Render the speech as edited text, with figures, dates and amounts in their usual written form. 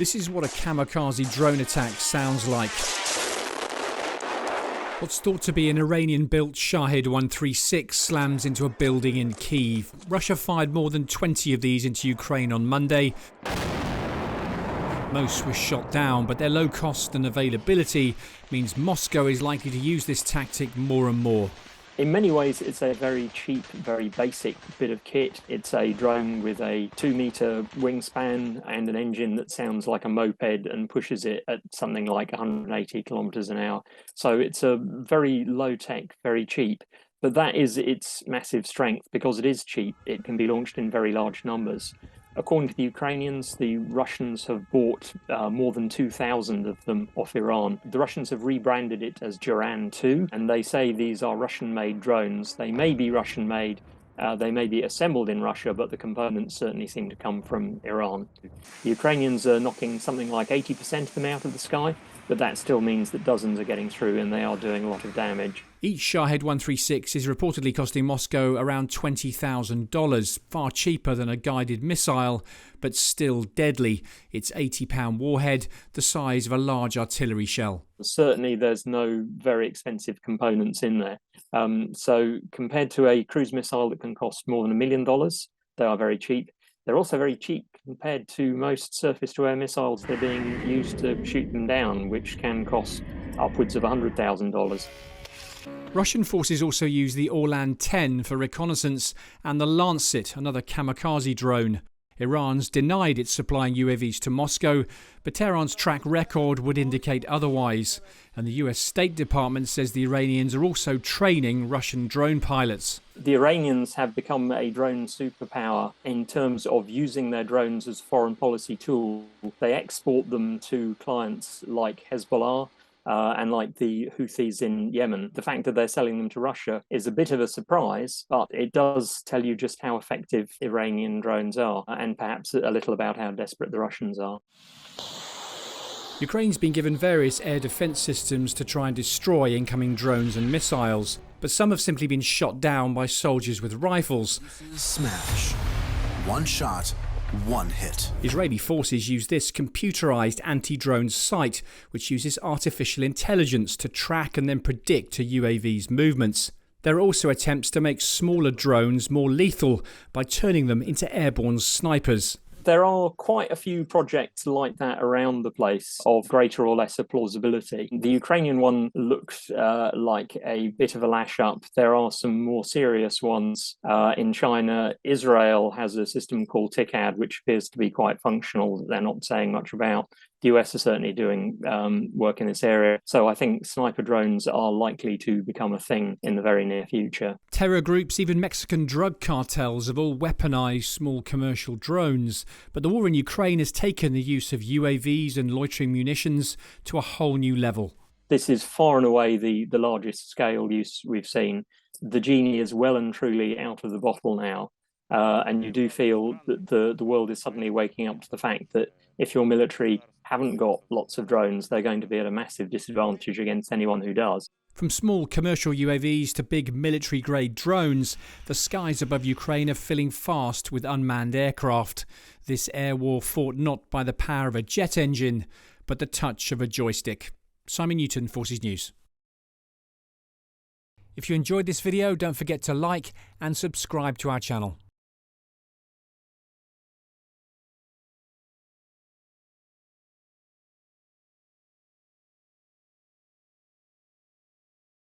This is what a kamikaze drone attack sounds like. What's thought to be an Iranian-built Shahed 136 slams into a building in Kyiv. Russia fired more than 20 of these into Ukraine on Monday. Most were shot down, but their low cost and availability means Moscow is likely to use this tactic more and more. In many ways, it's a very cheap, very basic bit of kit. It's a drone with a 2-meter wingspan and an engine that sounds like a moped and pushes it at something like 180 kilometers an hour. So it's a very low tech, very cheap. But that is its massive strength. Because it is cheap, it can be launched in very large numbers. According to the Ukrainians, the Russians have bought more than 2,000 of them off Iran. The Russians have rebranded it as Duran-2, and they say these are Russian-made drones. They may be Russian-made, they may be assembled in Russia, but the components certainly seem to come from Iran. The Ukrainians are knocking something like 80% of them out of the sky, but that still means that dozens are getting through and they are doing a lot of damage. Each Shahed 136 is reportedly costing Moscow around $20,000, far cheaper than a guided missile, but still deadly. Its 80-pound warhead, the size of a large artillery shell. Certainly there's no very expensive components in there. So compared to a cruise missile that can cost more than $1 million, they are very cheap. They're also very cheap compared to most surface-to-air missiles that are being used to shoot them down, which can cost upwards of $100,000. Russian forces also use the Orlan-10 for reconnaissance and the Lancet, another kamikaze drone. Iran's denied it's supplying UAVs to Moscow, but Tehran's track record would indicate otherwise. And the US State Department says the Iranians are also training Russian drone pilots. The Iranians have become a drone superpower in terms of using their drones as foreign policy tools. They export them to clients like Hezbollah, and like the Houthis in Yemen. The fact that they're selling them to Russia is a bit of a surprise, but it does tell you just how effective Iranian drones are, and perhaps a little about how desperate the Russians are. Ukraine's been given various air defence systems to try and destroy incoming drones and missiles, but some have simply been shot down by soldiers with rifles. Smash. One shot. One hit. Israeli forces use this computerized anti-drone sight, which uses artificial intelligence to track and then predict a UAV's movements. There are also attempts to make smaller drones more lethal by turning them into airborne snipers. There are quite a few projects like that around the place of greater or lesser plausibility. The Ukrainian one looked like a bit of a lash up. There are some more serious ones in China. Israel has a system called TICAD, which appears to be quite functional, that they're not saying much about. The US are certainly doing work in this area. So I think sniper drones are likely to become a thing in the very near future. Terror groups, even Mexican drug cartels, have all weaponized small commercial drones. But the war in Ukraine has taken the use of UAVs and loitering munitions to a whole new level. This is far and away the largest scale use we've seen. The genie is well and truly out of the bottle now. And you do feel that the world is suddenly waking up to the fact that if your military haven't got lots of drones, they're going to be at a massive disadvantage against anyone who does. From small commercial UAVs to big military-grade drones, the skies above Ukraine are filling fast with unmanned aircraft. This air war fought not by the power of a jet engine, but the touch of a joystick. Simon Newton, Forces News. If you enjoyed this video, don't forget to like and subscribe to our channel.